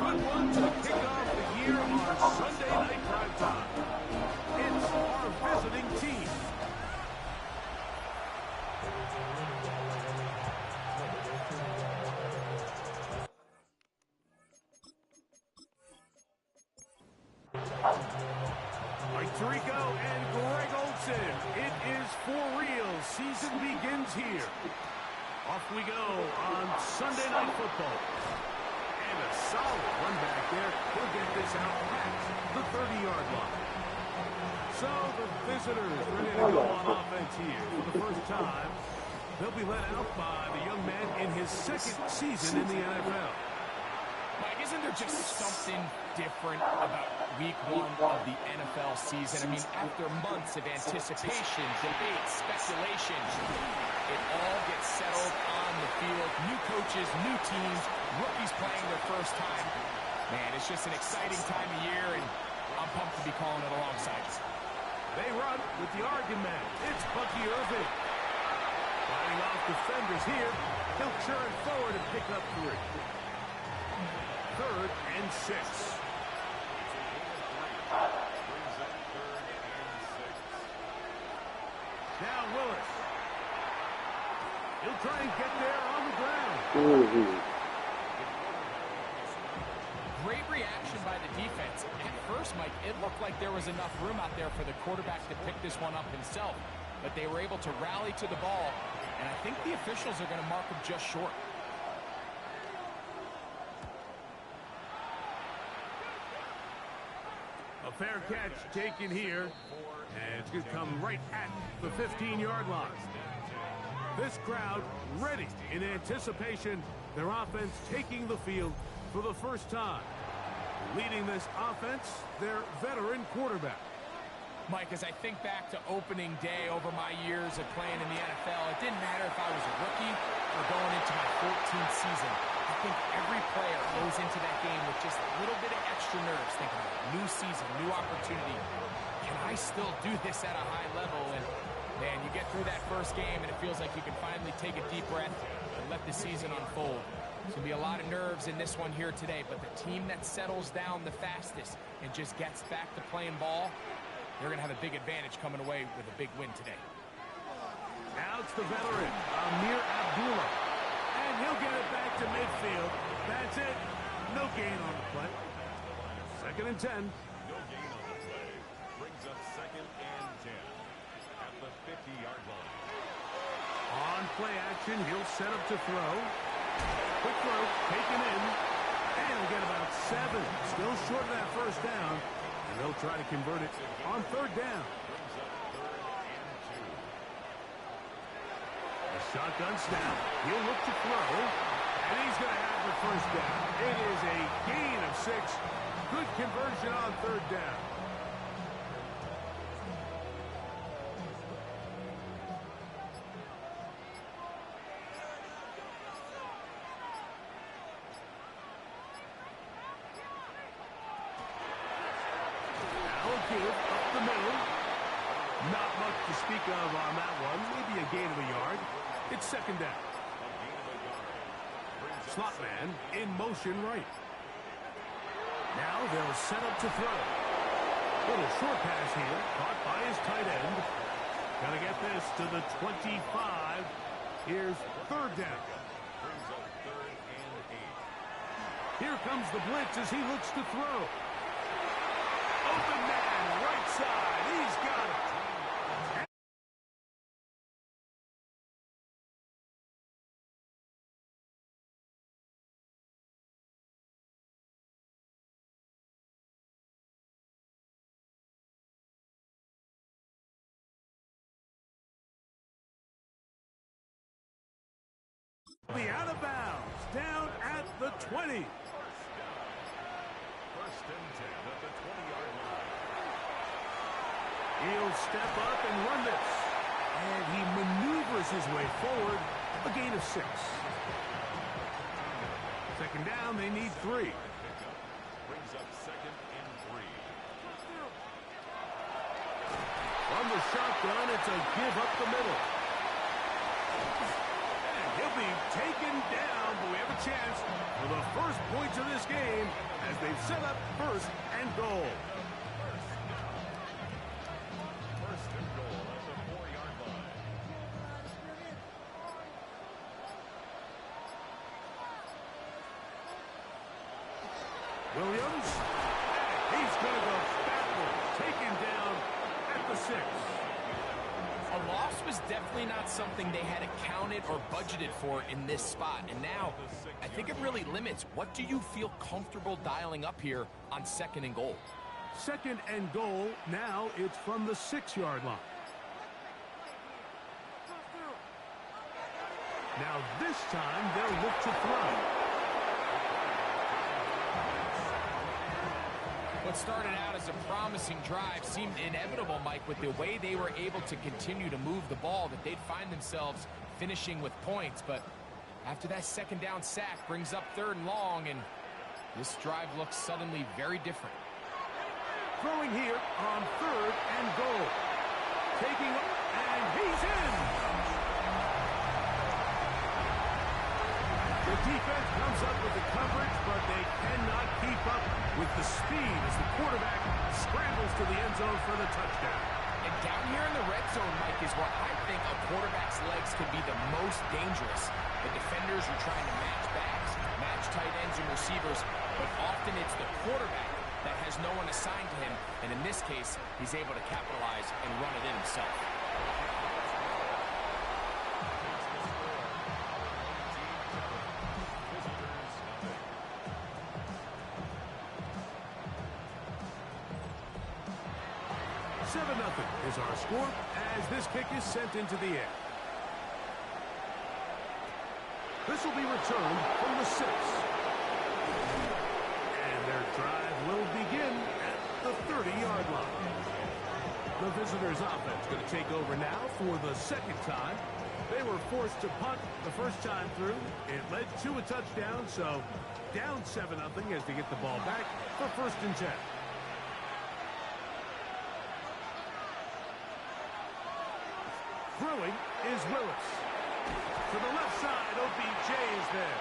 good one to kick off the year on Sunday night primetime. It's our visiting team. Mike Tirico and Greg Olsen. It is for real. Season begins here. Off we go on Sunday Night Football. And a solid run back there. He'll get this out past the 30-yard line. So the visitors ready to go on offense here for the first time. They'll be led out by the young man in his second season in the NFL. Mike, isn't there just something different about week one of the NFL season? I mean, after months of anticipation, debate, speculation, it all gets settled on the field. New coaches, new teams, rookies playing their first time. Man, it's just an exciting time of year, and I'm pumped to be calling it alongside you. They run with the Oregon man. It's Bucky Irving. Fighting off defenders here. He'll churn forward and pick up 3. 3rd and 6. Now Willis. He'll try and get there on the ground. Great reaction by the defense. At first, Mike, it looked like there was enough room out there for the quarterback to pick this one up himself. But they were able to rally to the ball, and I think the officials are going to mark him just short. A fair catch taken here, and it's going to come right at the 15-yard line. This crowd ready in anticipation, their offense taking the field for the first time. Leading this offense, their veteran quarterback. Mike, as I think back to opening day over my years of playing in the NFL, it didn't matter if I was a rookie or going into my 14th season. I think every player goes into that game with just a little bit of extra nerves, thinking, new season, new opportunity. Can I still do this at a high level? And, man, you get through that first game, and it feels like you can finally take a deep breath and let the season unfold. There's going to be a lot of nerves in this one here today, but the team that settles down the fastest and just gets back to playing ball, they're going to have a big advantage coming away with a big win today. Now it's the veteran, Amir Abdullah. And he'll get it back to midfield. That's it. No gain on the play. 2nd and 10. No gain on the play. Brings up 2nd and 10 at the 50-yard line. On play action, he'll set up to throw. Quick throw, taken in. And he'll get about 7. Still short of that first down. And they'll try to convert it on 3rd down. A shotgun snap. He'll look to throw. And he's going to have the first down. It is a gain of 6. Good conversion on 3rd down. Up the middle. Not much to speak of on that one. Maybe a gain of a yard. It's 2nd down. Slot man in motion right. Now they'll set up to throw. Little short pass here. Caught by his tight end. Gonna get this to the 25. Here's 3rd down. Here comes the blitz as he looks to throw. Open man, right side. He's got it. Be out of bounds, down at the 20. 1st and 10 at the 20-yard line. He'll step up and run this. And he maneuvers his way forward. A gain of 6. 2nd down, they need 3. Brings up 2nd and 3. From the shotgun, it's a give up the middle. And he'll They'll be taken down, but we have a chance for the first points of this game as they've set up first and goal. First and goal at the 4-yard line. Williams, and he's going to go backwards, taken down at the 6. A loss was definitely not something they had accounted or budgeted for in this spot. And now, I think it really limits. What do you feel comfortable dialing up here on 2nd and goal? 2nd and goal. Now it's from the 6-yard line. Now this time they'll look to throw. What started out as a promising drive seemed inevitable, Mike, with the way they were able to continue to move the ball, that they'd find themselves finishing with points. But after that 2nd down sack brings up 3rd and long, and this drive looks suddenly very different. Throwing here on 3rd and goal. Taking, and he's in. The defense comes up with the coverage, but they cannot keep up with the speed as the quarterback scrambles to the end zone for the touchdown. And down here in the red zone, Mike, is where I think a quarterback's legs can be the most dangerous. The defenders are trying to match backs, match tight ends and receivers, but often it's the quarterback that has no one assigned to him, and in this case, he's able to capitalize and run it in himself. Nothing is our score as this kick is sent into the air. This will be returned from the 6. And their drive will begin at the 30-yard line. The visitors' offense going to take over now for the 2nd time. They were forced to punt the first time through. It led to a touchdown, so down 7-0 as they get the ball back for 1st and 10. Throwing is Willis. To the left side, OBJ is there.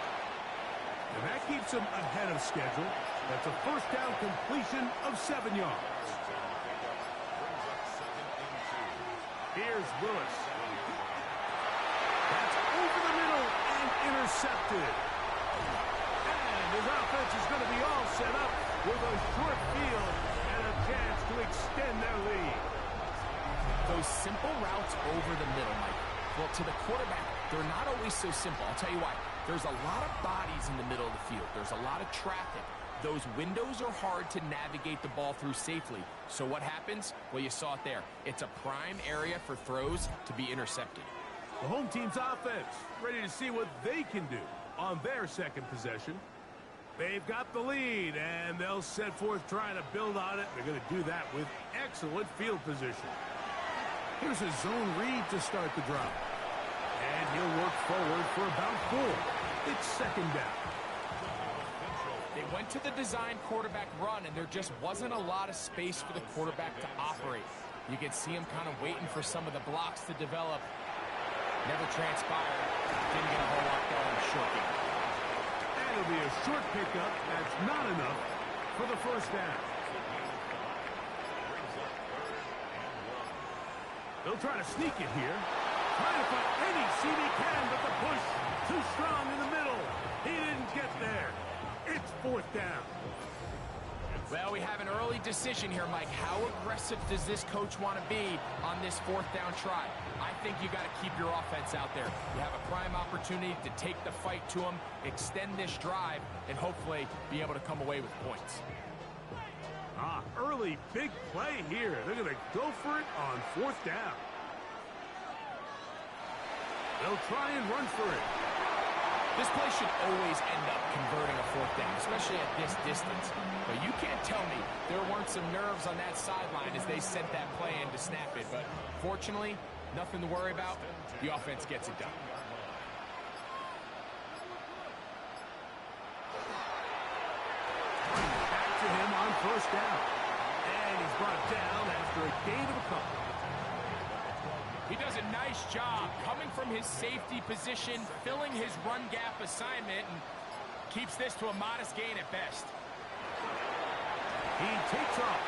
And that keeps him ahead of schedule. That's a 1st down completion of 7 yards. Here's Willis. That's over the middle and intercepted. And his offense is going to be all set up with a short field and a chance to extend their lead. Those simple routes over the middle, Mike. Well, to the quarterback, they're not always so simple. I'll tell you why. There's a lot of bodies in the middle of the field. There's a lot of traffic. Those windows are hard to navigate the ball through safely. So what happens? Well, you saw it there. It's a prime area for throws to be intercepted. The home team's offense ready to see what they can do on their 2nd possession. They've got the lead, and they'll set forth trying to build on it. They're going to do that with excellent field position. Here's a zone read to start the drive. And he'll work forward for about 4. It's 2nd down. They went to the design quarterback run, and there just wasn't a lot of space for the quarterback to operate. You could see him kind of waiting for some of the blocks to develop. Never transpired. Didn't get a whole lot going in short game. And it'll be a short pickup. That's not enough for the 1st down. They'll try to sneak it here. Trying to find any seam he can, but the push too strong in the middle. He didn't get there. It's 4th down. Well, we have an early decision here, Mike. How aggressive does this coach want to be on this 4th down try? I think you got to keep your offense out there. You have a prime opportunity to take the fight to them, extend this drive, and hopefully be able to come away with points. Early big play here. They're going to go for it on 4th down. They'll try and run for it. This play should always end up converting a 4th down, especially at this distance. But you can't tell me there weren't some nerves on that sideline as they sent that play in to snap it. But fortunately, nothing to worry about. The offense gets it done. Back to him on 1st down. And he's brought down after a gain of a couple. He does a nice job coming from his safety position, filling his run gap assignment, and keeps this to a modest gain at best. He takes off.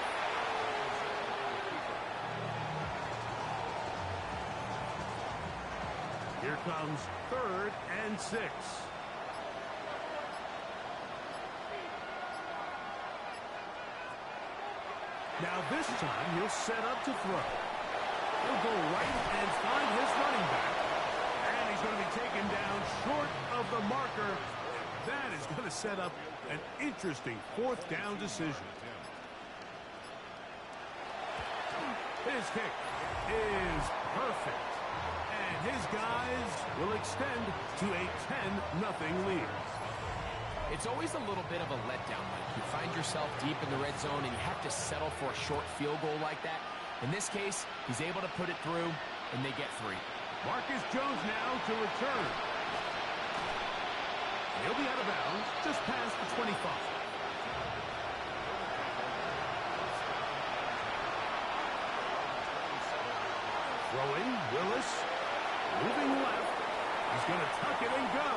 Here comes 3rd and 6. Now this time he'll set up to throw. He'll go right and find his running back. And he's going to be taken down short of the marker. That is going to set up an interesting 4th down decision. His kick is perfect. And his guys will extend to a 10-0 lead. It's always a little bit of a letdown. Like you find yourself deep in the red zone and you have to settle for a short field goal like that. In this case, he's able to put it through, and they get 3. Marcus Jones now to return. He'll be out of bounds just past the 25. Throwing, Willis. Moving left. He's going to tuck it and go.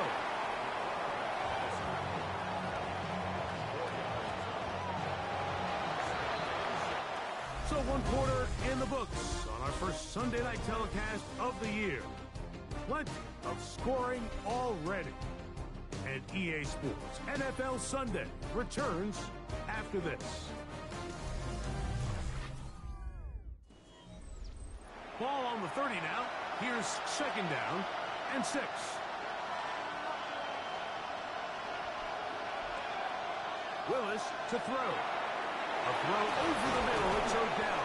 So 1 quarter in the books on our first Sunday night telecast of the year. Plenty of scoring already. And EA Sports NFL Sunday returns after this. Ball on the 30 now. Here's 2nd down and 6. Willis to throw. A throw over the middle, it's Odell.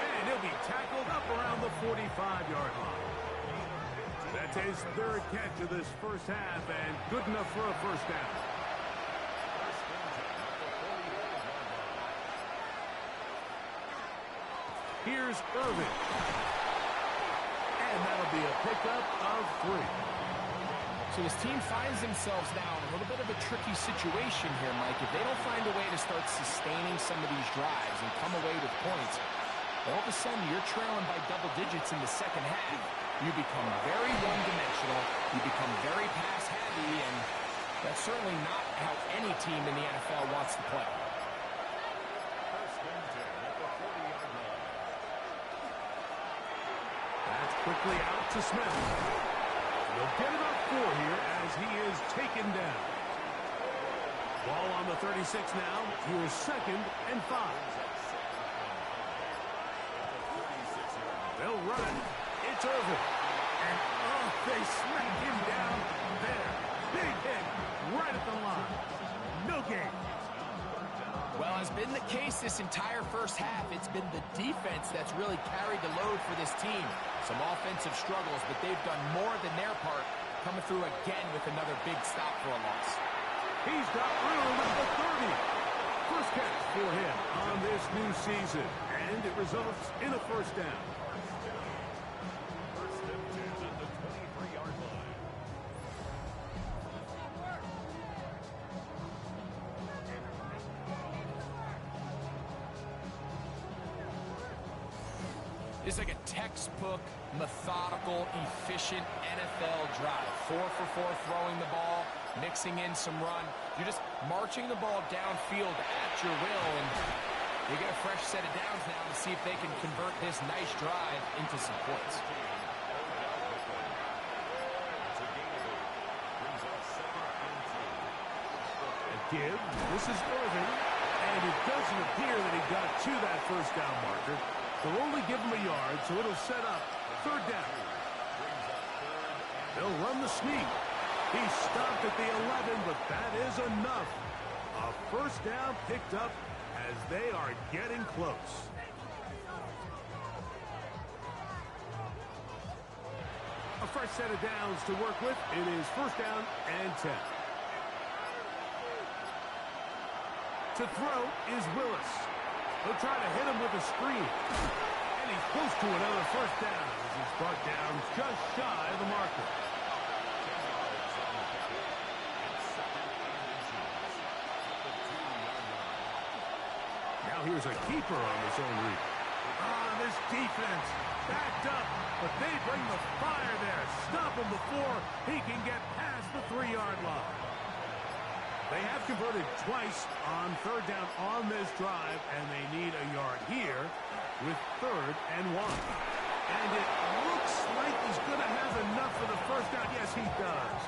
And he'll be tackled up around the 45-yard line. That's his 3rd catch of this first half, and good enough for a 1st down. Here's Irvin. And that'll be a pickup of 3. So his team finds themselves now in a little bit of a tricky situation here, Mike. If they don't find a way to start sustaining some of these drives and come away with points, all of a sudden you're trailing by double digits in the second half. You become very one-dimensional. You become very pass-heavy, and that's certainly not how any team in the NFL wants to play. That's quickly out to Smith. They'll get about 4 here as he is taken down. Ball on the 36 now. Here's 2nd and 5. They'll run it. It's Irvin. And, they smack him down there. Big hit right at the line. No gain. Well, has been the case this entire first half. It's been the defense that's really carried the load for this team. Some offensive struggles, but they've done more than their part, coming through again with another big stop for a loss. He's got room at the 30. First catch for him on this new season, and it results in a 1st down. It's like a textbook, methodical, efficient NFL drive. 4 for 4 throwing the ball, mixing in some run. You're just marching the ball downfield at your will, and they get a fresh set of downs now to see if they can convert this nice drive into some points. A give. This is Irvin, and it doesn't appear that he got to that 1st down marker. They'll only give him a yard, so it'll set up 3rd down. They'll run the sneak. He stopped at the 11, but that is enough. A 1st down picked up as they are getting close. A fresh set of downs to work with. It is 1st down and 10. To throw is Willis. He'll try to hit him with a screen. And he's close to another 1st down as he's brought down just shy of the marker. Now here's a keeper on his own read. This defense backed up, but they bring the fire there. Stop him before he can get past the 3-yard line. They have converted twice on third down on this drive, and they need a yard here with 3rd and 1. And it looks like he's going to have enough for the first down. Yes, he does.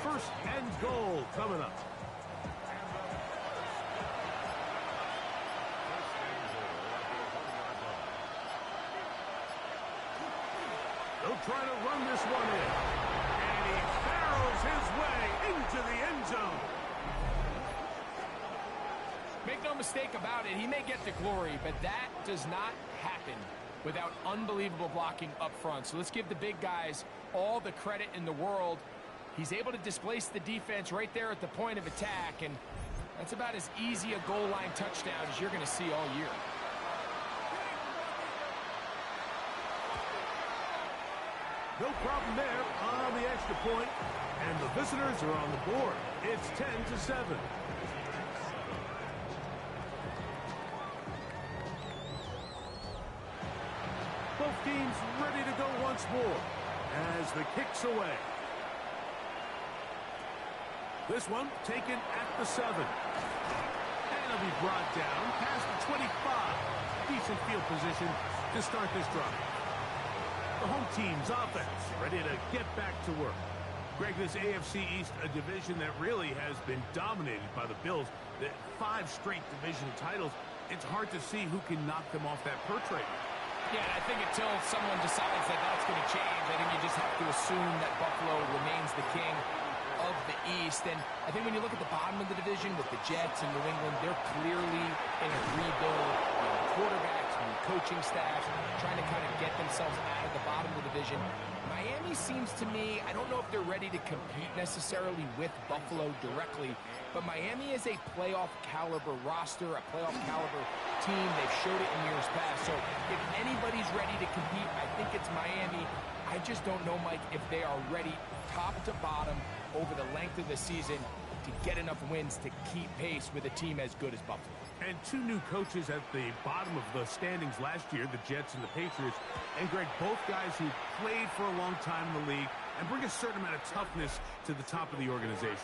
1st and goal coming up. They'll try to run this one in. And he barrels his way into the end zone. Make no mistake about it, he may get the glory, but that does not happen without unbelievable blocking up front. So let's give the big guys all the credit in the world. He's able to displace the defense right there at the point of attack, and that's about as easy a goal line touchdown as you're going to see all year. No problem there on the extra point, and the visitors are on the board. It's 10-7. Both teams ready to go once more as the kick's away. This one taken at the 7. And it'll be brought down past the 25. Decent field position to start this drive. The home team's offense ready to get back to work. Greg, this AFC East, a division that really has been dominated by the Bills. The 5 straight division titles. It's hard to see who can knock them off that perch rate. Yeah, I think until someone decides that that's going to change, I think you just have to assume that Buffalo remains the king of the East. And I think when you look at the bottom of the division with the Jets and New England, they're clearly in a rebuild. Quarterbacks, new coaching staff, trying to kind of get themselves out of the bottom of the division. Miami seems to me, I don't know if they're ready to compete necessarily with Buffalo directly, but Miami is a playoff caliber roster, a playoff caliber team. They've showed it in years past. So if anybody's ready to compete, I think it's Miami. I just don't know, Mike, if they are ready top to bottom over the length of the season to get enough wins to keep pace with a team as good as Buffalo. And 2 new coaches at the bottom of the standings last year, the Jets and the Patriots. And, Greg, both guys who played for a long time in the league and bring a certain amount of toughness to the top of the organizations.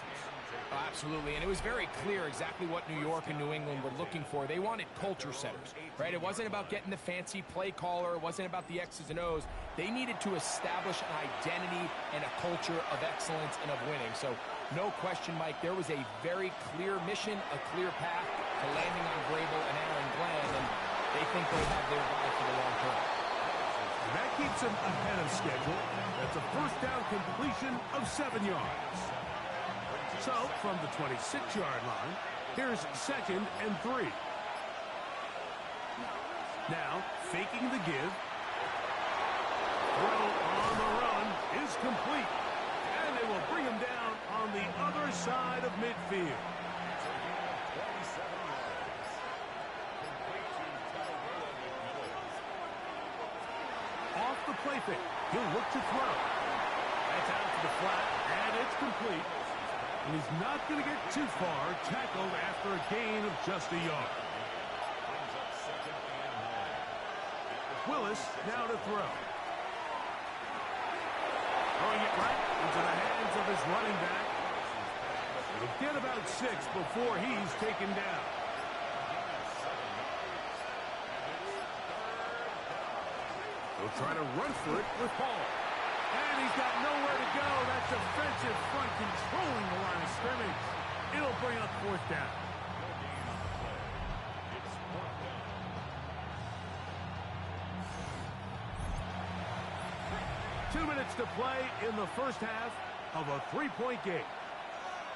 Oh, absolutely, and it was very clear exactly what New York and New England were looking for. They wanted culture setters, right? It wasn't about getting the fancy play caller. It wasn't about the X's and O's. They needed to establish an identity and a culture of excellence and of winning. So, no question, Mike, there was a very clear mission, a clear path to landing on Vrabel and Aaron Glenn, and they think they have their guy for the long term. And that keeps them ahead of schedule. That's a first down completion of 7 yards. So, from the 26-yard line, here's 2nd and 3. Now, faking the give. Throw on the run is complete. And they will bring him down on the other side of midfield. Off the play fake. He'll look to throw. That's out to the flat, and it's complete. And he's not going to get too far, tackled after a gain of just a yard. Willis now to throw. Throwing it right into the hands of his running back. It'll get about 6 before he's taken down. He'll try to run for it with Paul. And he's got nowhere to go. That defensive front controlling the line of scrimmage. It'll bring up 4th down. Two minutes to play in the first half of a 3-point game.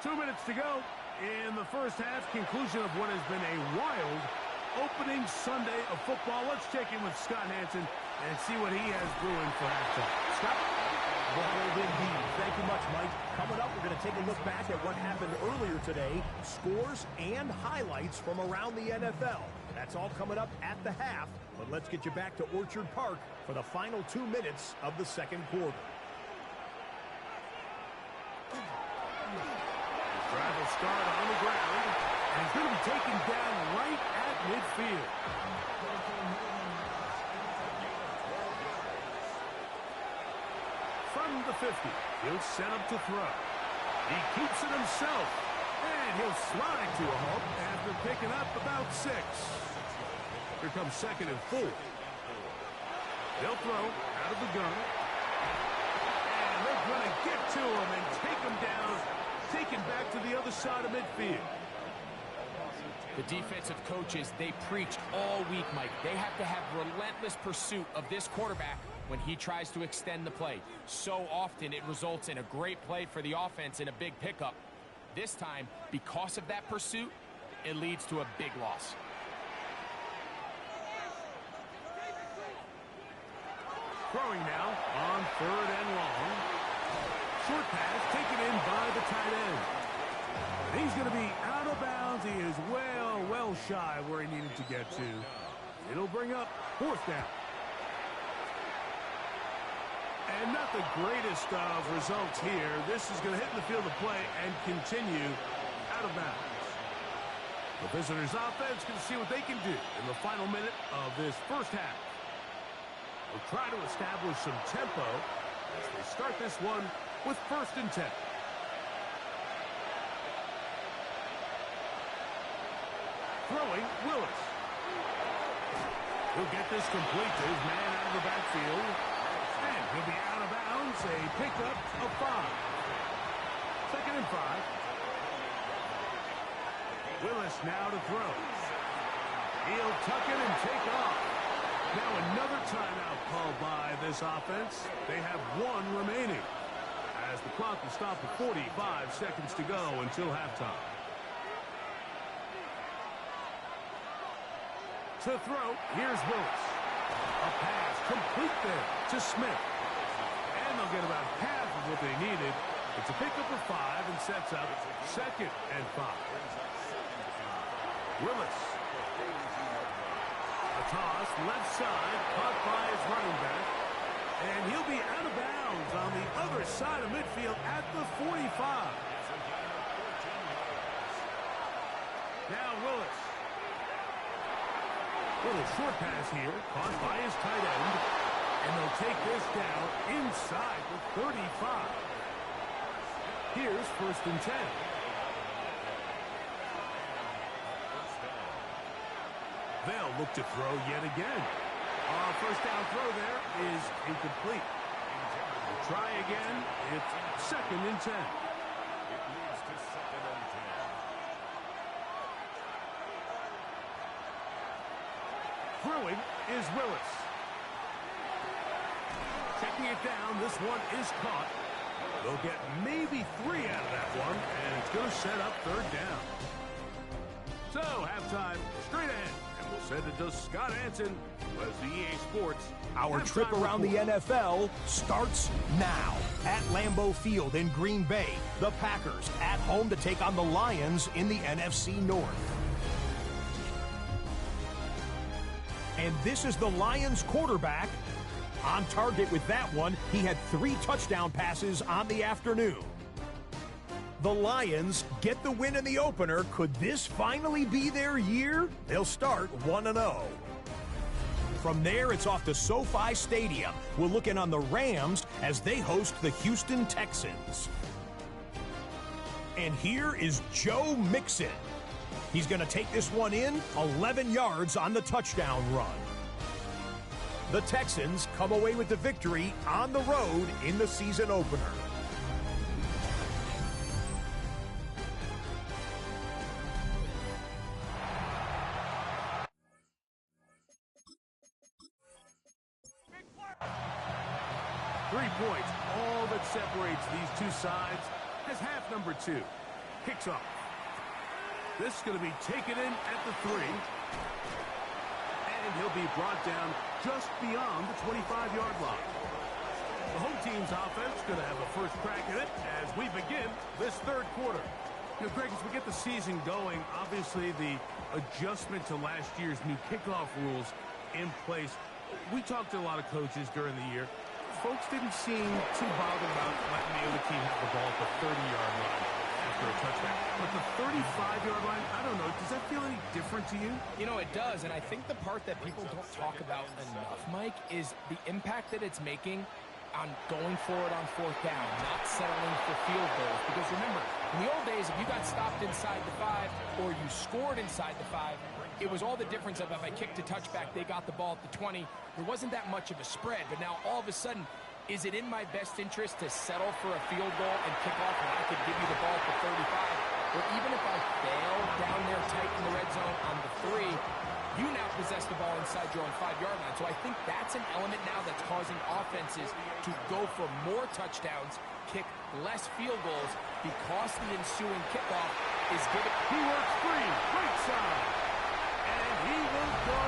2 minutes to go in the first half. Conclusion of what has been a wild opening Sunday of football. Let's check in with Scott Hansen and see what he has brewing for halftime. Scott? Wild indeed. Thank you much, Mike. Coming up, we're going to take a look back at what happened earlier today, scores and highlights from around the NFL. That's all coming up at the half, but let's get you back to Orchard Park for the final 2 minutes of the second quarter. Drive will start on the ground, and he's going to be taken down right at midfield. from the 50. He'll set up to throw. He keeps it himself. And he'll slide to a halt after picking up about 6. Here comes 2nd and 4. They'll throw out of the gun. And they're going to get to him and take him down, take him back to the other side of midfield. The defensive coaches, they preach all week, Mike. They have to have relentless pursuit of this quarterback when he tries to extend the play. So often it results in a great play for the offense and a big pickup. This time, because of that pursuit, it leads to a big loss. Throwing now on 3rd and long. Short pass taken in by the tight end. And he's going to be out of bounds. He is well shy where he needed to get to. It'll bring up 4th down. And not the greatest of results here. This is going to hit in the field of play and continue out of bounds. The visitors' offense going to see what they can do in the final minute of this first half. They'll try to establish some tempo as they start this one with 1st and 10. Throwing, Willis. He'll get this complete to his man out of the backfield. And he'll be out of bounds. A pickup of 5. 2nd and 5. Willis now to throw. He'll tuck it and take off. Now another timeout called by this offense. They have 1 remaining as the clock will stop at 45 seconds to go until halftime. To throw, here's Willis. A pass complete there to Smith. And they'll get about half of what they needed. It's a pickup of 5 and sets up 2nd and 5. Willis. A toss, left side, caught by his running back. And he'll be out of bounds on the other side of midfield at the 45. Now Willis. Little short pass here, caught by his tight end. And they'll take this down inside the 35. Here's 1st and 10. They'll look to throw yet again. First down throw there is incomplete. We'll try again. It's 2nd and 10. It leads to 2nd and 10. Throwing is Willis. Checking it down. This one is caught. They'll get maybe 3 out of that one, and it's going to set up 3rd down. So, halftime, straight ahead. And we'll send it to Scott Hansen as the EA Sports. Our trip around the NFL starts now. At Lambeau Field in Green Bay, the Packers at home to take on the Lions in the NFC North. And this is the Lions quarterback. On target with that one, he had 3 touchdown passes on the afternoon. The Lions get the win in the opener. Could this finally be their year? They'll start 1-0. From there, it's off to SoFi Stadium. We're looking on the Rams as they host the Houston Texans. And here is Joe Mixon. He's going to take this one in, 11 yards on the touchdown run. The Texans come away with the victory on the road in the season opener. Points, all that separates these two sides as half number 2 kicks off. This is going to be taken in at the 3. And he'll be brought down just beyond the 25-yard line. The home team's offense is going to have a first crack at it as we begin this 3rd quarter. You know, Greg, as we get the season going, obviously the adjustment to last year's new kickoff rules in place. We talked to a lot of coaches during the year. Folks didn't seem too bothered about letting the other team have the ball at the 30-yard line after a touchdown. But the 35-yard line, I don't know, does that feel any different to you? You know, it does, and I think the part that people don't talk about enough, Mike, is the impact that it's making on going for it on fourth down, not settling for field goals. Because remember, in the old days, if you got stopped inside the 5 or you scored inside the 5, it was all the difference of if I kicked a touchback, they got the ball at the 20. There wasn't that much of a spread. But now all of a sudden, is it in my best interest to settle for a field goal and kick off when I could give you the ball at the 35? Or even if I fail down there tight in the red zone on the 3, you now possess the ball inside your own 5-yard line. So I think that's an element now that's causing offenses to go for more touchdowns, kick less field goals, because the ensuing kickoff is given. He works free, right side, and he will go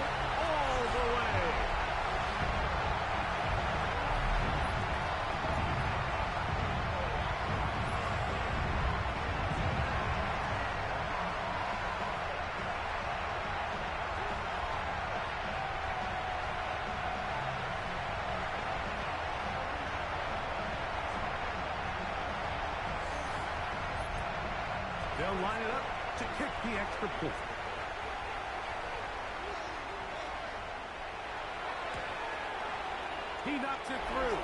all the way. They'll line it up to kick the extra point. He knocks it through,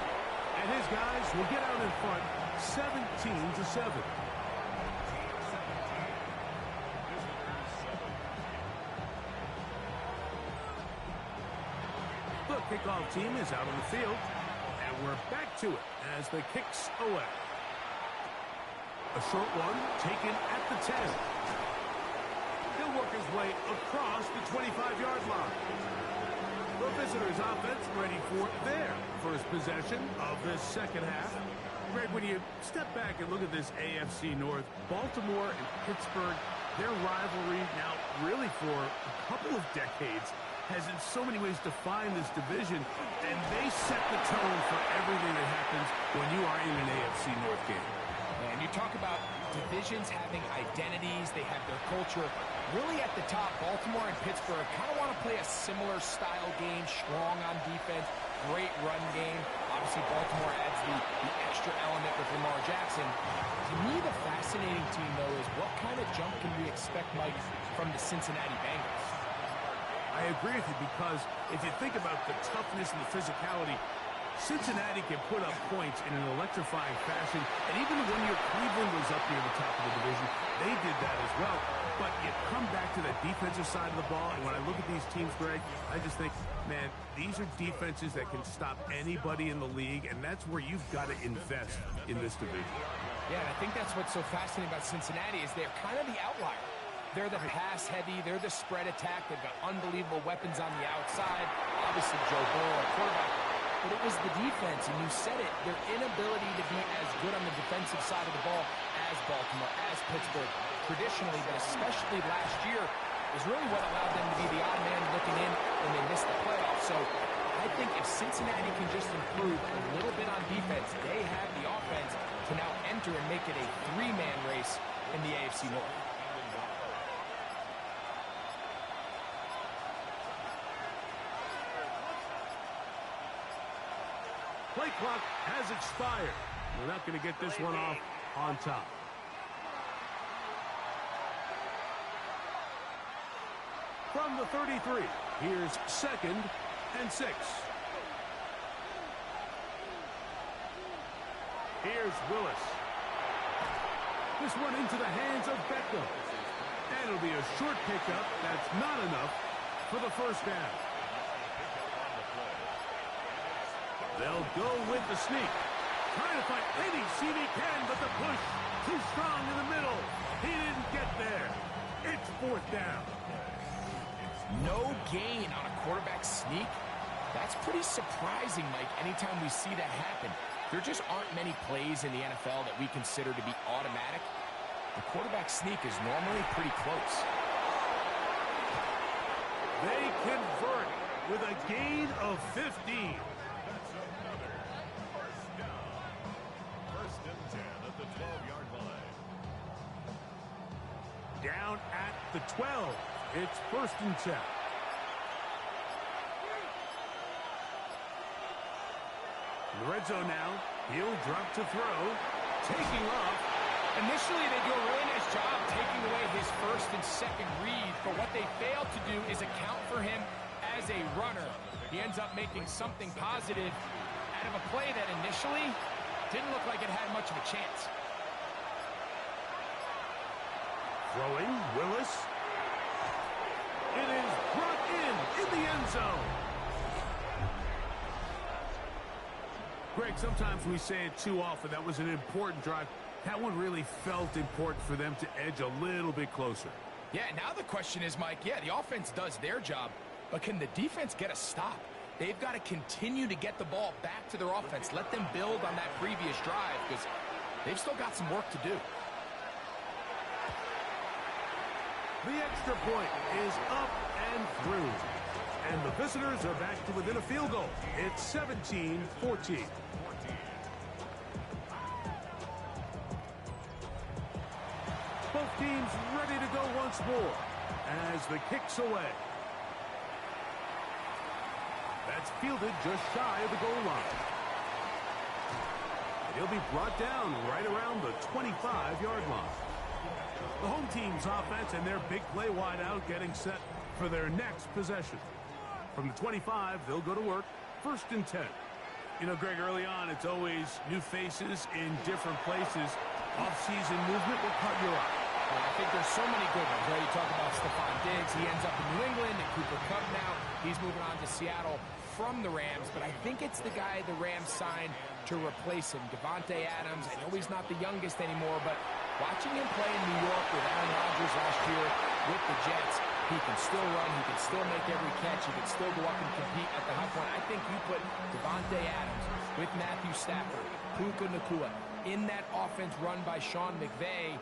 and his guys will get out in front 17-7. The kickoff team is out on the field, and we're back to it as the kick's away. A short one taken at the 10. He'll work his way across the 25-yard line. The visitors' offense ready for their first possession of this second half. Greg, when you step back and look at this AFC North, Baltimore and Pittsburgh, their rivalry now really for a couple of decades has in so many ways defined this division, and they set the tone for everything that happens when you are in an AFC North game. And you talk about divisions having identities, they have their culture. Really at the top, Baltimore and Pittsburgh kind of want to play a similar style game, strong on defense, great run game. Obviously, Baltimore adds the extra element with Lamar Jackson. To me, the fascinating team, though, is what kind of jump can we expect, Mike, from the Cincinnati Bengals? I agree with you, because if you think about the toughness and the physicality, Cincinnati can put up points in an electrifying fashion, and even when your Cleveland was up near the top of the division, they did that as well. But you come back to the defensive side of the ball, and when I look at these teams, Greg, I just think, man, these are defenses that can stop anybody in the league, and that's where you've got to invest in this division. Yeah, and I think that's what's so fascinating about Cincinnati is they're kind of the outlier. They're the pass-heavy, they're the spread attack, they've got unbelievable weapons on the outside. Obviously, Joe Burrow, quarterback. But it was the defense, and you said it, their inability to be as good on the defensive side of the ball as Baltimore, as Pittsburgh, traditionally, but especially last year, is really what allowed them to be the odd man looking in when they missed the playoffs. So I think if Cincinnati can just improve a little bit on defense, they have the offense to now enter and make it a 3-man race in the AFC North. Play clock has expired. We're not going to get this one off on top. From the 33, here's 2nd and 6. Here's Willis. This one into the hands of Beckham. And it'll be a short pickup. That's not enough for the first down. They'll go with the sneak. Trying to find any seam he can, but the push too strong in the middle. He didn't get there. It's 4th down. No gain on a quarterback sneak. That's pretty surprising, Mike, anytime we see that happen. There just aren't many plays in the NFL that we consider to be automatic. The quarterback sneak is normally pretty close. They convert with a gain of 15. Down at the 12. It's 1st and 10. In the red zone now. He'll drop to throw. Taking off. Initially, they do a really nice job taking away his 1st and 2nd read, but what they failed to do is account for him as a runner. He ends up making something positive out of a play that initially didn't look like it had much of a chance. Throwing, Willis. It is brought in the end zone. Greg, sometimes we say it too often. That was an important drive. That one really felt important for them to edge a little bit closer. Yeah, now the question is, Mike, yeah, the offense does their job, but can the defense get a stop? They've got to continue to get the ball back to their offense. Let them build on that previous drive because they've still got some work to do. The extra point is up and through. And the visitors are back to within a field goal. It's 17-14. Both teams ready to go once more as the kick's away. That's fielded just shy of the goal line. He'll be brought down right around the 25-yard line. The home team's offense and their big play wideout getting set for their next possession. From the 25, they'll go to work. 1st and 10. You know, Greg, early on, it's always new faces in different places. Off-season movement will cut your eye. Well, I think there's so many good ones, right? You talk about Stephon Diggs. He ends up in New England, and Cooper Kupp now. He's moving on to Seattle from the Rams, but I think it's the guy the Rams signed to replace him, Davante Adams. I know he's not the youngest anymore, but watching him play in New York with Aaron Rodgers last year with the Jets, he can still run, he can still make every catch, he can still go up and compete at the high point. I think you put Davante Adams with Matthew Stafford, Puka Nacua, in that offense run by Sean McVay.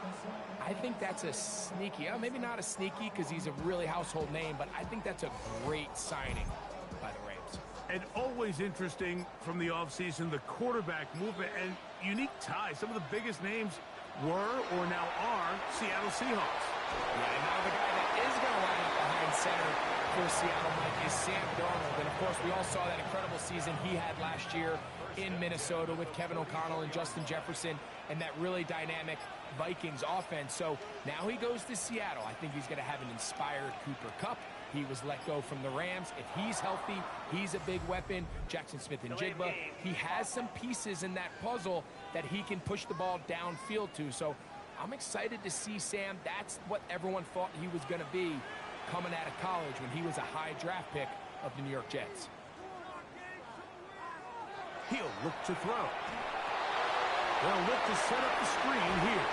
I think that's a sneaky, maybe not a sneaky because he's a really household name, but I think that's a great signing by the Rams. And always interesting from the offseason, the quarterback movement and unique ties. Some of the biggest names were or now are Seattle Seahawks. Yeah, and now the guy that is going to line up behind center for Seattle, Mike, is Sam Darnold. And, of course, we all saw that incredible season he had last year in Minnesota with Kevin O'Connell and Justin Jefferson and that really dynamic Vikings offense. So now he goes to Seattle. I think he's going to have an inspired Cooper Kupp. He was let go from the Rams. If he's healthy, he's a big weapon. Jackson Smith and Jigba, he has some pieces in that puzzle that he can push the ball downfield to. So I'm excited to see Sam. That's what everyone thought he was going to be coming out of college when he was a high draft pick of the New York Jets. He'll look to throw. They'll look to set up the screen here.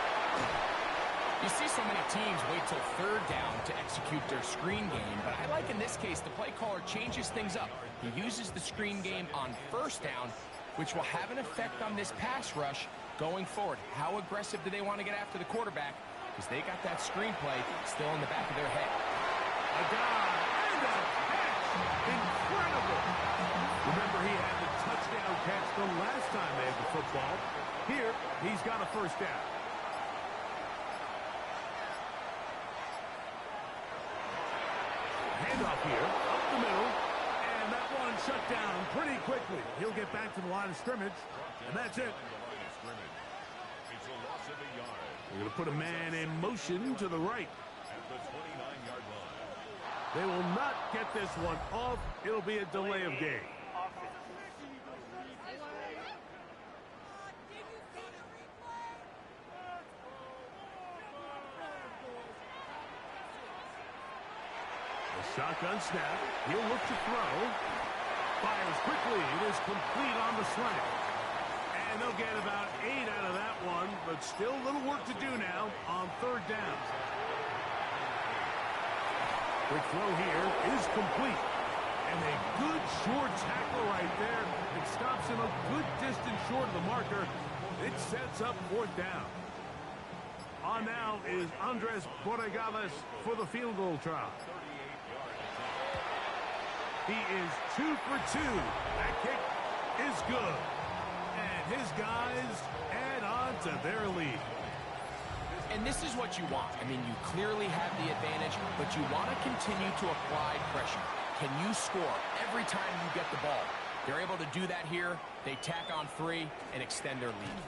You see so many teams wait till 3rd down to execute their screen game, but I like in this case the play caller changes things up. He uses the screen game on 1st down, which will have an effect on this pass rush going forward. How aggressive do they want to get after the quarterback? Because they got that screenplay still in the back of their head. A dive and a catch. Incredible. Remember, he had the touchdown catch the last time they had the football. Here, he's got a 1st down. Handoff here, up the middle, and that one shut down pretty quickly. He'll get back to the line of scrimmage, and that's it. It's a loss of a yard. They're going to put a man in motion to the right. At the 29-yard line. They will not get this one off. It'll be a delay of game. Shotgun snap. He'll look to throw. Fires quickly. It is complete on the slant. And they'll get about 8 out of that one, but still a little work to do now on 3rd down. The throw here is complete. And a good short tackle right there. It stops him a good distance short of the marker. It sets up 4th down. On now is Andres Borregales for the field goal try. He is 2 for 2. That kick is good. And his guys add on to their lead. And this is what you want. I mean, you clearly have the advantage, but you want to continue to apply pressure. Can you score every time you get the ball? They're able to do that here. They tack on 3 and extend their lead.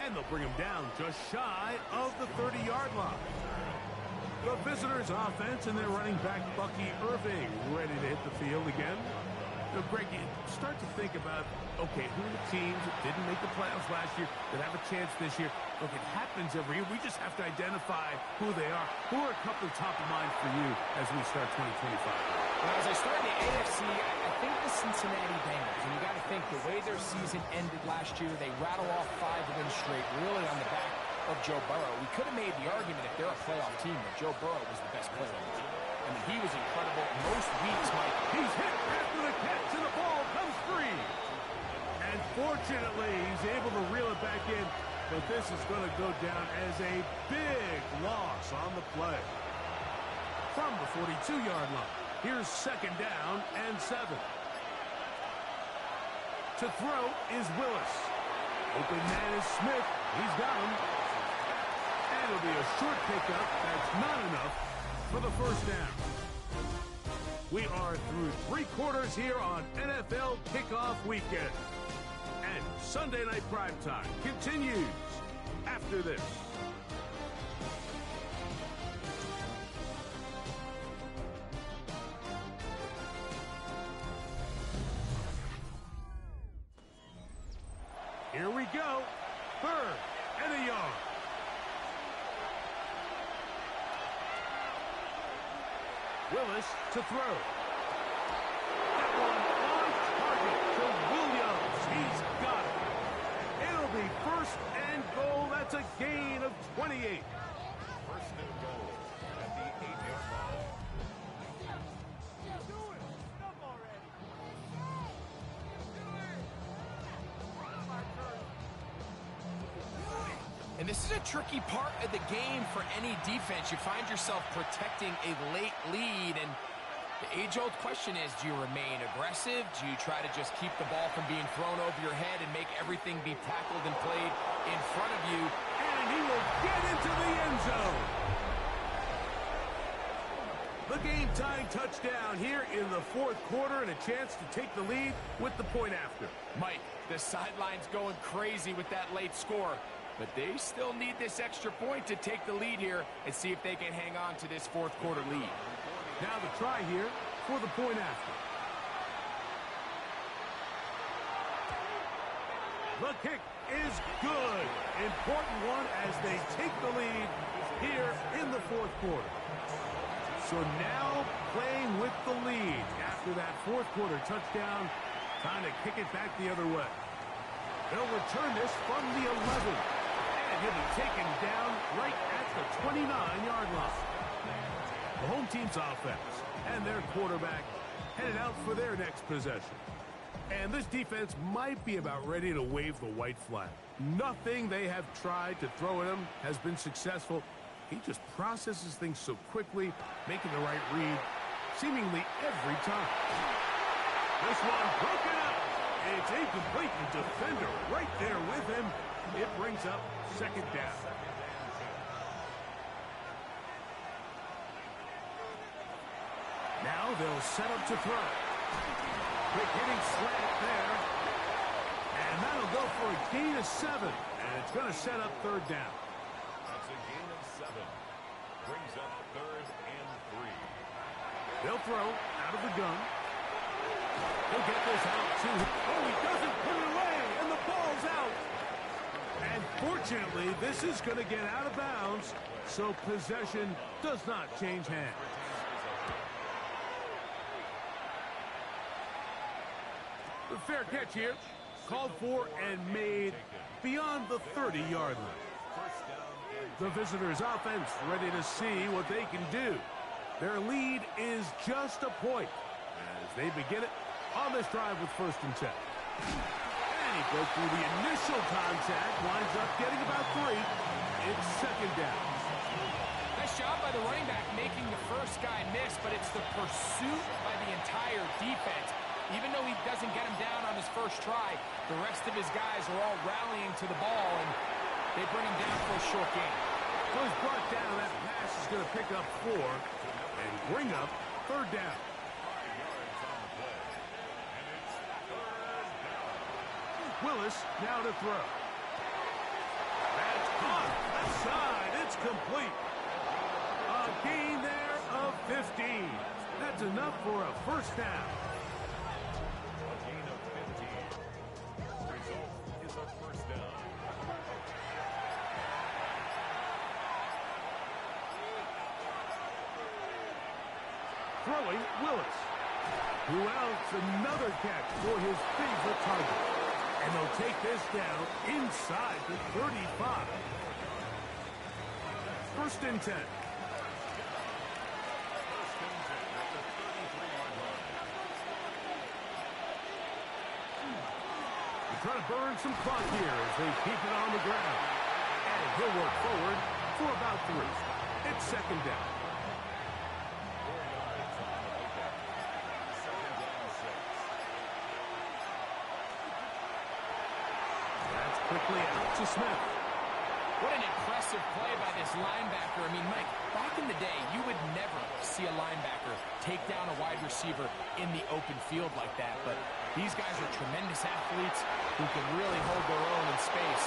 And they'll bring him down just shy of the 30-yard line. The visitors' offense and their running back, Bucky Irving, ready to hit the field again. Greg, you start to think about, okay, who are the teams that didn't make the playoffs last year that have a chance this year? Look, it happens every year. We just have to identify who they are. Who are a couple top of mind for you as we start 2025? Well, as I start in the AFC, I think the Cincinnati Bengals. And you got to think the way their season ended last year, they rattle off 5 wins straight, really on the back of Joe Burrow. We could have made the argument if they're a playoff team that Joe Burrow was the best player on the team. I mean, he was incredible most weeks, Mike. He's hit after the catch, and the ball comes free. And fortunately, he's able to reel it back in, but this is going to go down as a big loss on the play. From the 42-yard line, here's second down and 7. To throw is Willis. Open man is Smith. He's got him. And it'll be a short pickup. That's not enough for the first down. We are through 3 quarters here on NFL Kickoff Weekend. And Sunday Night Primetime continues after this. Here we go. 3rd and a yard. Willis to throw. That one on target to Williams. He's got it. It'll be 1st and goal. That's a gain of 28. 1st and goal at the 8-yard line. And this is a tricky part of the game for any defense. You find yourself protecting a late lead, and the age-old question is, do you remain aggressive? Do you try to just keep the ball from being thrown over your head and make everything be tackled and played in front of you? And he will get into the end zone. The game-tying touchdown here in the 4th quarter, and a chance to take the lead with the point after. Mike, the sideline's going crazy with that late score. But they still need this extra point to take the lead here and see if they can hang on to this 4th quarter lead. Now the try here for the point after. The kick is good. Important one as they take the lead here in the 4th quarter. So now playing with the lead after that 4th quarter touchdown. Time to kick it back the other way. They'll return this from the 11. And he'll be taken down right at the 29-yard line. The home team's offense and their quarterback headed out for their next possession. And this defense might be about ready to wave the white flag. Nothing they have tried to throw at him has been successful. He just processes things so quickly, making the right read seemingly every time. This one broken up. It's incomplete. The defender right there with him. It brings up second down. Now they'll set up to throw. Quick hitting slant there. And that'll go for a gain of 7. And it's going to set up 3rd down. That's a gain of 7. Brings up 3rd and 3. They'll throw out of the gun. He'll get this out too. Oh, he doesn't put it away, and the ball's out. And fortunately, this is going to get out of bounds, so possession does not change hands. The fair catch here, called for and made beyond the 30-yard line. The visitors' offense ready to see what they can do. Their lead is just a point as they begin it on this drive with 1st and 10. And he broke through the initial contact, winds up getting about 3. It's 2nd down. Nice job by the running back making the first guy miss, but it's the pursuit by the entire defense. Even though he doesn't get him down on his first try, the rest of his guys are all rallying to the ball, and they bring him down for a short gain. Well, he's brought down. That pass is going to pick up 4 and bring up 3rd down. Willis now to throw. That's caught. Left side. It's complete. A gain there of 15. That's enough for a 1st down. Throwing Willis. Who else? Another catch for his favorite target. And they'll take this down inside the 35. First and 10. Trying to burn some clock here as they keep it on the ground. And he'll work forward for about 3. It's second down. That's quickly out to Smith. What an impressive play by this linebacker. I mean, Mike, back in the day, you would never see a linebacker take down a wide receiver in the open field like that. But these guys are tremendous athletes who can really hold their own in space.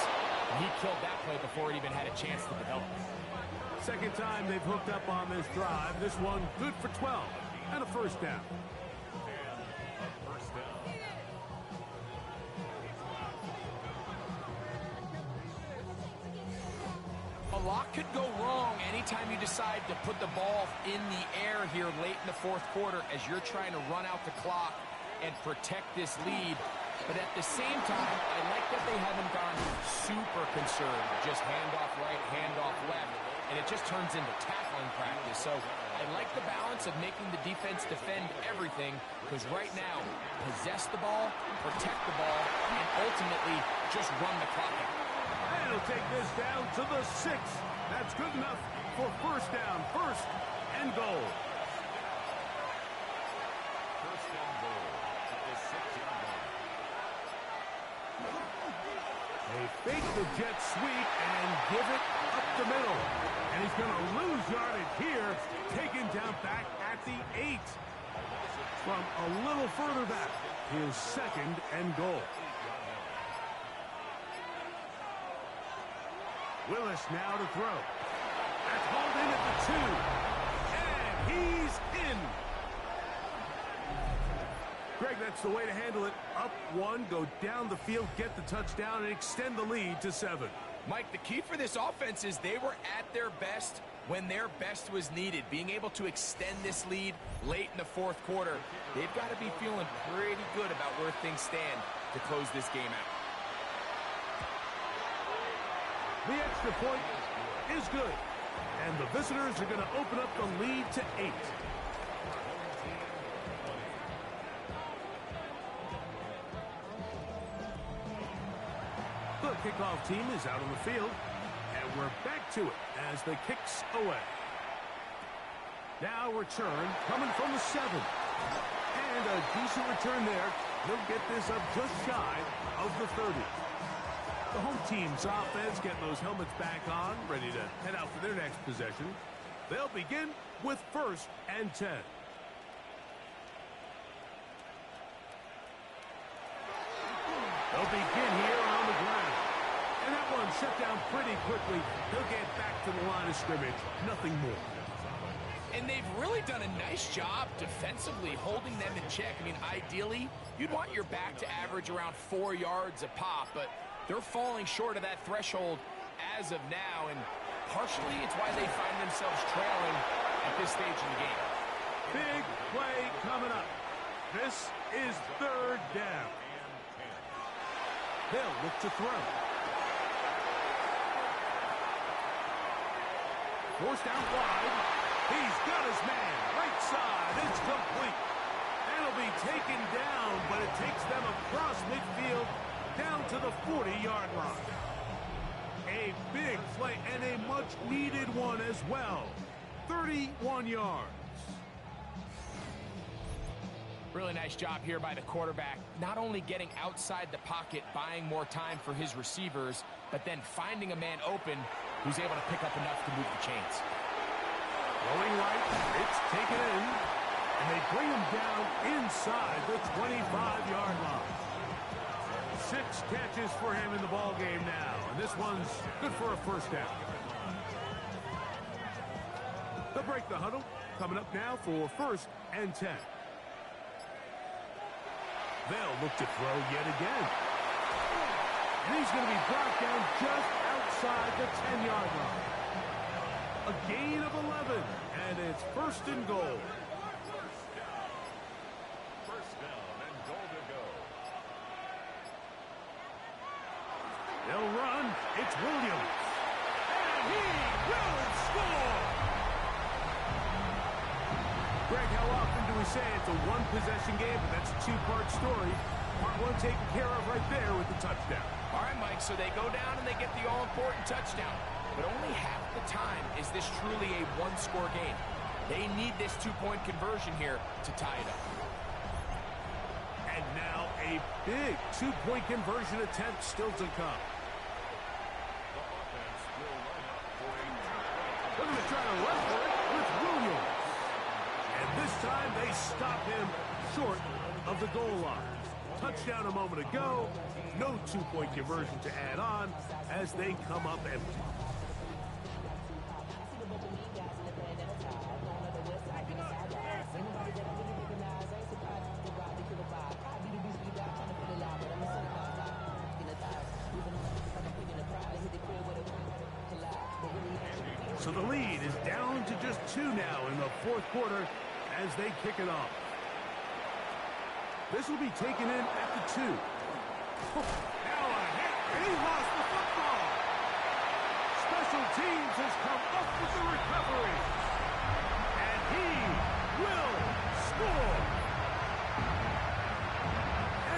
And he killed that play before it even had a chance to develop. Second time they've hooked up on this drive. This one good for 12 and a first down. A lot could go wrong anytime you decide to put the ball in the air here late in the fourth quarter as you're trying to run out the clock and protect this lead. But at the same time, I like that they haven't gone super concerned. Just handoff right, handoff left, and it just turns into tackling practice. So I like the balance of making the defense defend everything, because right now, possess the ball, protect the ball, and ultimately just run the clock out. And he'll take this down to the 6. That's good enough for first down. First and goal. First and goal at the 6-yard line. They fake the jet sweep and give it up the middle. And he's going to lose yardage here, taken down back at the 8. From a little further back, his second and goal. Willis now to throw. That's hauled in at the 2. And he's in. Greg, that's the way to handle it. Up 1, go down the field, get the touchdown, and extend the lead to 7. Mike, the key for this offense is they were at their best when their best was needed. Being able to extend this lead late in the fourth quarter, they've got to be feeling pretty good about where things stand to close this game out. The extra point is good. And the visitors are going to open up the lead to 8. The kickoff team is out on the field. And we're back to it as the kicks away. Now return coming from the 7. And a decent return there. They'll get this up just shy of the 30. The home team's offense getting those helmets back on, ready to head out for their next possession. They'll begin with first and 10. They'll begin here on the ground. And that one shut down pretty quickly. They'll get back to the line of scrimmage. Nothing more. And they've really done a nice job defensively holding them in check. I mean, ideally, you'd want your back to average around 4 yards a pop, but they're falling short of that threshold as of now, and partially it's why they find themselves trailing at this stage in the game. Big play coming up. This is third down. They'll look to throw. Forced out wide. He's got his man. Right side. It's complete. That'll be taken down, but it takes them across midfield down to the 40-yard line. A big play and a much-needed one as well. 31 yards. Really nice job here by the quarterback, not only getting outside the pocket, buying more time for his receivers, but then finding a man open who's able to pick up enough to move the chains. Going right, it's taken in, and they bring him down inside the 25-yard line. 6 catches for him in the ball game now, and this one's good for a first down. They'll break the huddle, coming up now for first and 10. They'll look to throw yet again. And he's going to be brought down just outside the 10-yard line. A gain of 11, and it's first and goal. They'll run. It's Williams. And he will score! Greg, how often do we say it's a one-possession game, but that's a two-part story? Part one taken care of right there with the touchdown. All right, Mike, so they go down and they get the all-important touchdown. But only half the time is this truly a one-score game. They need this two-point conversion here to tie it up. And now a big two-point conversion attempt still to come. They're going to try to run for it with Williams. And this time they stop him short of the goal line. Touchdown a moment ago. No two-point conversion to add on as they come up empty. So the lead is down to just 2 now in the fourth quarter as they kick it off. This will be taken in at the 2. Now a hit, and he lost the football. Special teams has come up with the recovery. And he will score.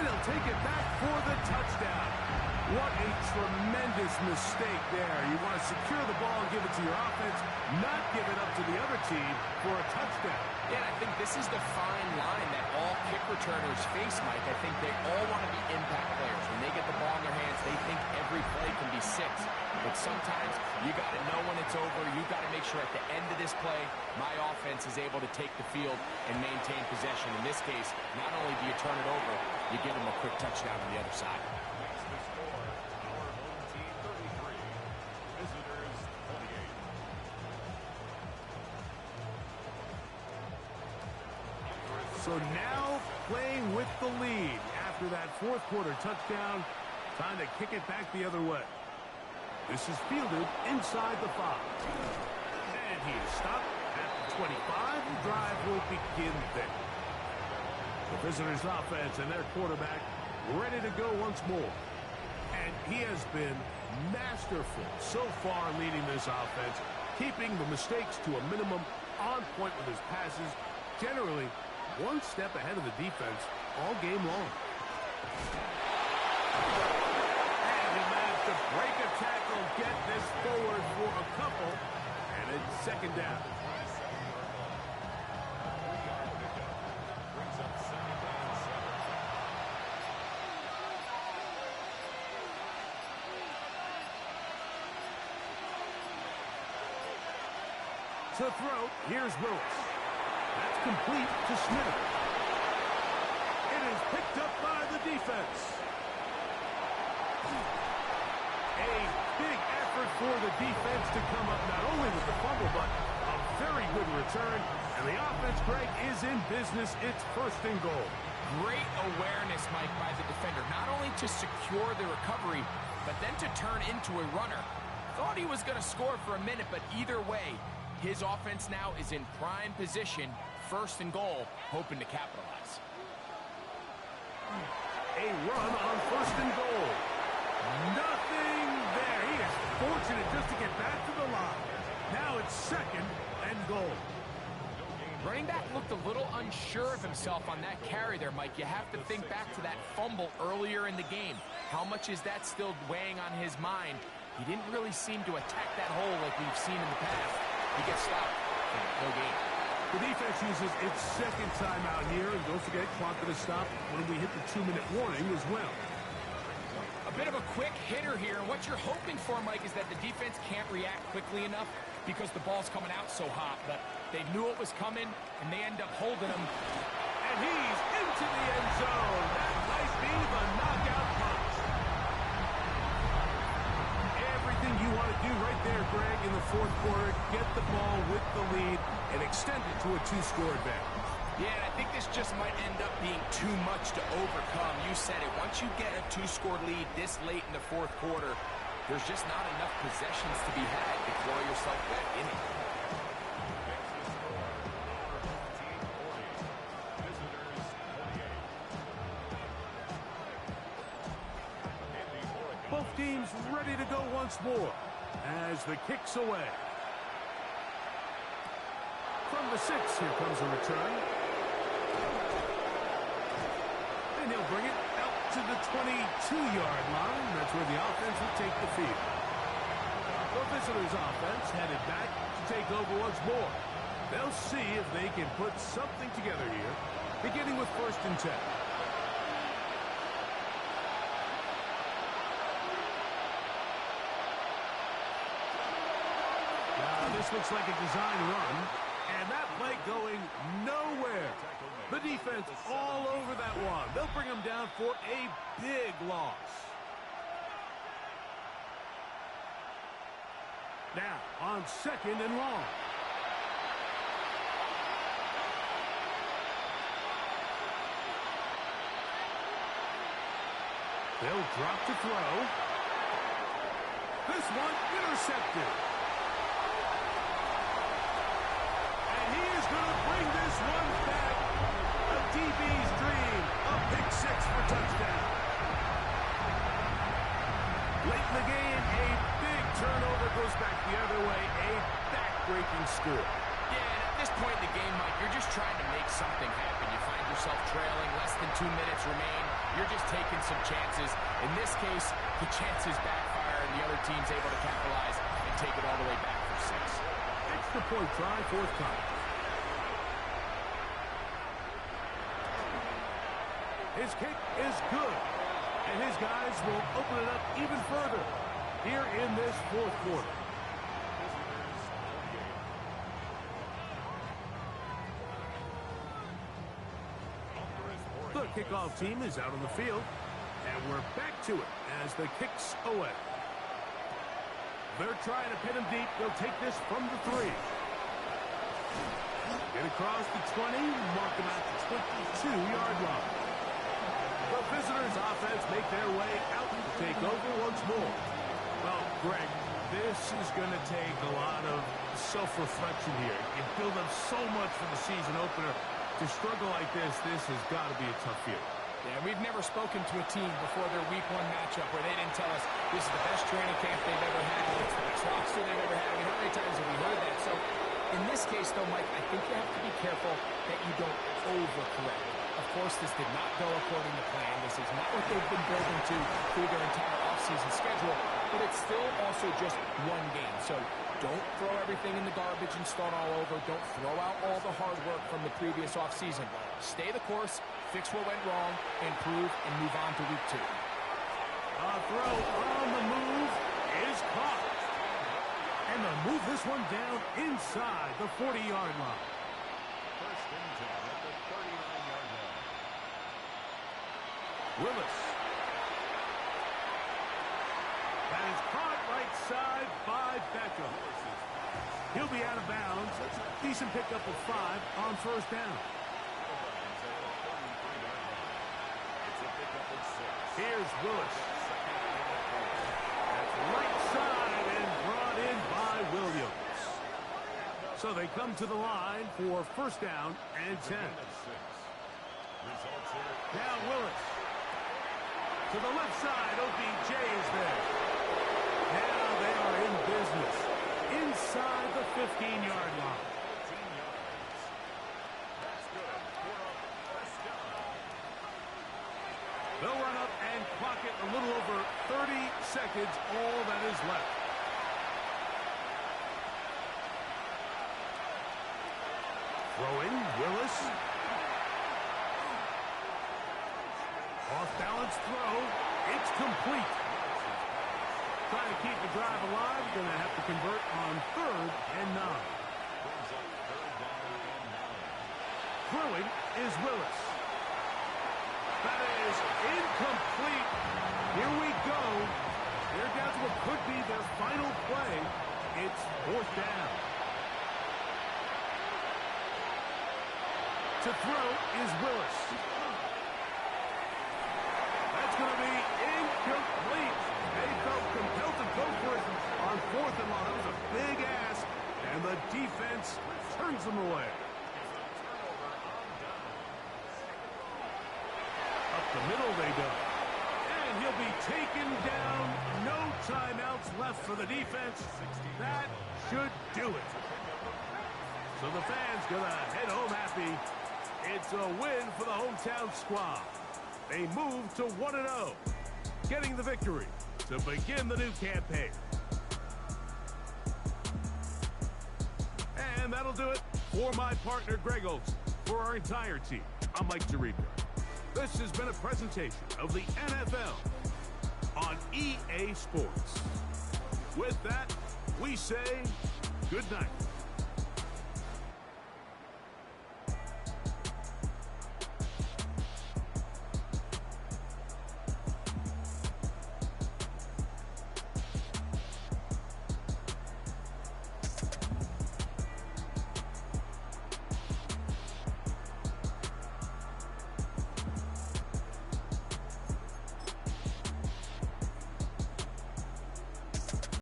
And he'll take it back for the touchdown. What a tremendous mistake there. You want to secure the ball and give it to your offense, not give it up to the other team for a touchdown. Yeah, I think this is the fine line that all kick returners face, Mike. I think they all want to be impact players. When they get the ball in their hands, they think every play can be 6. But sometimes you got to know when it's over. You got to make sure at the end of this play, my offense is able to take the field and maintain possession. In this case, not only do you turn it over, you give them a quick touchdown on the other side. So now playing with the lead after that fourth quarter touchdown. Time to kick it back the other way. This is fielded inside the 5. And he is stopped at the 25. The drive will begin there. The visitors' offense and their quarterback ready to go once more. And he has been masterful so far leading this offense, keeping the mistakes to a minimum, on point with his passes, generally one step ahead of the defense all game long. And he managed to break a tackle, get this forward for a couple, and it's second down. To throw, here's Lewis. That's complete to Smith. It is picked up by the defense. A big effort for the defense to come up not only with the fumble, but a very good return. And the offense, Greg, is in business. It's 1st and goal. Great awareness, Mike, by the defender. Not only to secure the recovery, but then to turn into a runner. Thought he was going to score for a minute, but either way, his offense now is in prime position, 1st and goal, hoping to capitalize. A run on 1st and goal. Nothing there. He is fortunate just to get back to the line. Now it's 2nd and goal. Running back looked a little unsure of himself on that carry there, Mike. You have to think back to that fumble earlier in the game. How much is that still weighing on his mind? He didn't really seem to attack that hole like we've seen in the past. He gets stopped. No gain. The defense uses its 2nd timeout here, and don't forget, clock to stop when we hit the 2-minute warning as well. A bit of a quick hitter here. What you're hoping for, Mike, is that the defense can't react quickly enough because the ball's coming out so hot. But they knew it was coming, and they end up holding him. And he's into the end zone. That might be the knockout punch. Everything you want to do right there, Greg, in the fourth quarter, get the ball with the lead and extend it to a 2-score advantage. Yeah, and I think this just might end up being too much to overcome. You said it. Once you get a 2-score lead this late in the fourth quarter, there's just not enough possessions to be had to claw yourself back in it. Both teams seems ready to go once more as the kick's away. From the 6, here comes a return. And he'll bring it out to the 22-yard line. That's where the offense will take the field. The visitors' offense headed back to take over once more. They'll see if they can put something together here, beginning with 1st and 10. Now, this looks like a design run, and that play going nowhere. The defense all over that one. They'll bring them down for a big loss. Now, on 2nd and long. They'll drop to throw. This one intercepted. And he is going to bring this one back. A DB's dream. A pick 6 for touchdown. Late in the game, a big turnover goes back the other way. A back-breaking score. Yeah, and at this point in the game, Mike, you're just trying to make something happen. You find yourself trailing, less than 2 minutes remain. You're just taking some chances. In this case, the chances backfire, and the other team's able to capitalize and take it all the way back for 6. Extra point try, forthcoming. His kick is good, and his guys will open it up even further here in this 4th quarter. The kickoff team is out on the field, and we're back to it as the kick's away. They're trying to pin him deep. They'll take this from the 3. Get across the 20, mark him at the 22-yard line. The visitors' offense make their way out to take over once more. Well, Greg, this is going to take a lot of self-reflection here. You build up so much for the season opener. To struggle like this has got to be a tough field. Yeah, we've never spoken to a team before their Week 1 matchup where they didn't tell us this is the best training camp they've ever had, it's the best roster they've ever had. I mean, how many times have we heard that? So, in this case, though, Mike, I think you have to be careful that you don't overcorrect. Of course, this did not go according to plan. This is not what they've been building to through their entire offseason schedule, but it's still also just one game. So don't throw everything in the garbage and start all over. Don't throw out all the hard work from the previous offseason. Stay the course, fix what went wrong, improve, and move on to Week 2. A throw on the move is caught. And they'll move this one down inside the 40-yard line. 1st and 10 at the 39-yard line. Willis. That is caught right side by Beckham. He'll be out of bounds. That's a decent pickup of 5 on 1st down. Here's Willis. That's right side and brought in by Williams. So they come to the line for 1st down and 10. Now Willis. To the left side, OBJ is there. Now they are in business. Inside the 15-yard line. They'll run up and clock it a little over 30 seconds, all that is left. Throw in, Willis. Off-balance throw. It's complete. Trying to keep the drive alive. Going to have to convert on 3rd and 9. Throwing is Willis. That is incomplete. Here we go. They're down to what could be their final play. It's 4th down. To throw is Willis. That's going to be incomplete. They felt compelled to go for it on 4th and long. That was a big ask, and the defense turns them away. Up the middle they go. And And he'll be taken down. No timeouts left for the defense. That should do it. So the fans gonna head home happy. It's a win for the hometown squad. They move to 1-0, getting the victory to begin the new campaign. And that'll do it for my partner, Greg Olson. For our entire team, I'm Mike Tirico. This has been a presentation of the NFL on EA Sports. With that, we say good night.